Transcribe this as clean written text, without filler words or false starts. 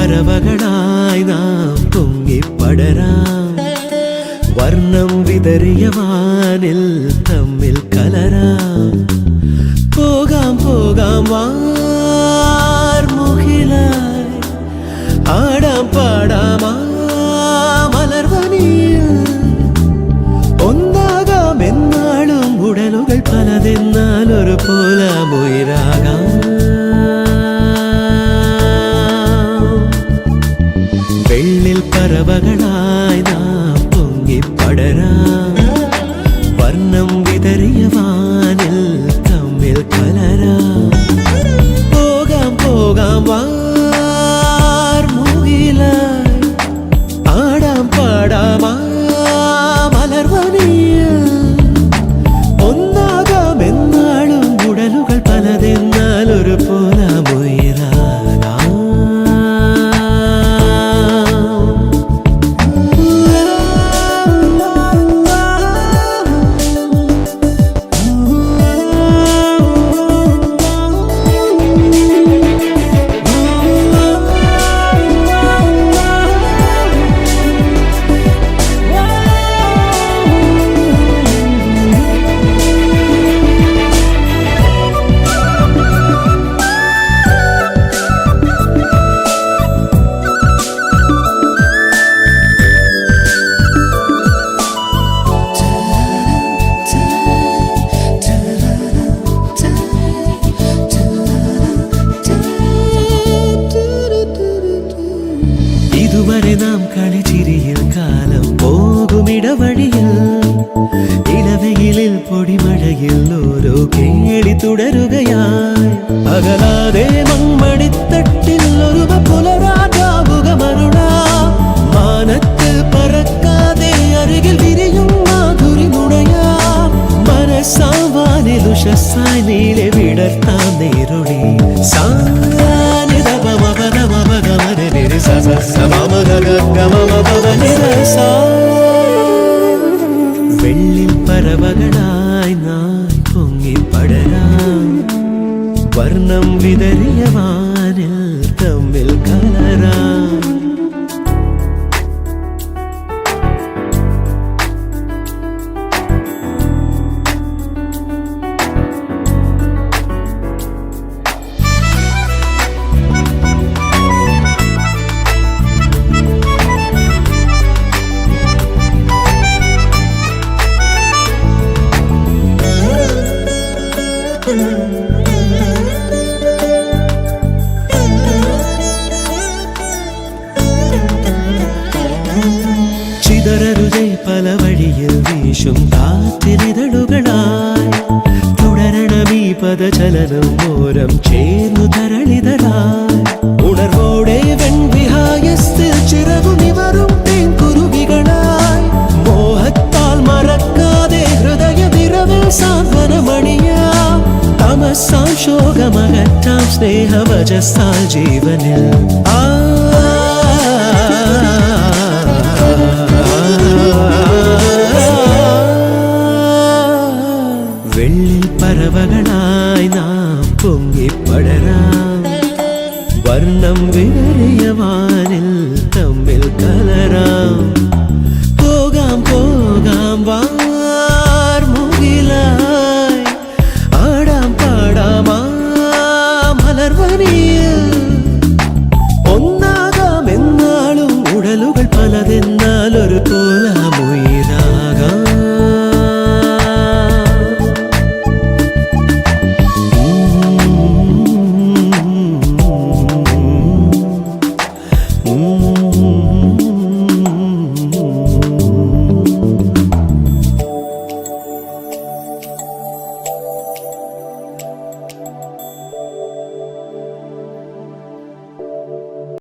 പറവകളായി നാം പൊങ്ങിപ്പടരാം വർണ്ണം വിതറിയ വാനിൽ തമ്മിൽ കലരാം പോകാം പോകാം വാർമുകിലായി ആടാം പാടാം മലർവനിയിൽ ഒന്നാകാം എന്നാളും ഉടലുകൾ പലതെന്നാൽ ഒരു പോലാമുയിരാകാം വെള്ളിൽ പറവകളായി നാം പൊങ്ങിപ്പടരാം വർണ്ണം വിതറിയ വാനിൽ തമ്മിൽ കലരാം പോകാം പോകാം വാർമുകിലായി ആടാം പാടാം മലർവനിയിൽ ഒന്നാകാം എന്നാളും ഉടലുകൾ പലതെന്നാൽ ഒരു പോലാമുയിരാകാം ഇതുവരെ നാം കളിച്ചിരിയിൽ കാലം പോകുമിടവഴിയിൽ ഇളവെയിലിൽ പൊടിമഴയിൽ ഓരോ കേളി തുടരുകയായി അകലാതെ മൺമണിത്തട്ടിൽ ഒരു പുലരാജാവുക മരുളാ മാനത്ത് പറക്കാതെ അരികിൽ വിരിയും മാധുരി മുണയാ മനസ്സാവാനിൽ ഉഷസ്സായി നീളെ വിടർത്താൻ നേരുളി വെള്ളിൽ പറവകളായി നാം പൊങ്ങിപ്പടരാം വർണ്ണം വിതറിയ വാനിൽ തമ്മിൽ കലരാം ചിതറരുതേ പല വഴിയിൽ വീശും കാറ്റിനിതളുകളായി തുടരണമീ പദചലനം ഓരം ചേർന്നു തരളിതരായി ഉണർവോടെ വെൺവിഹായത്തിൽ ചിറകുനിവറും തേൻകുരുവികളായി മോഹത്താൽ മറക്കാതെ ഹൃദയ വിരവിൽ സാന്ത്വനമണിയാം തമസാം ശോകമകറ്റാം സ്നേഹവചസാൽ ജീവനിൽ വെള്ളിൽ പറവകളായി നാം പൊങ്ങിപ്പടരാം വർണ്ണം വിതറിയ വാനിൽ തമ്മിൽ കലരാം പോകാം പോകാം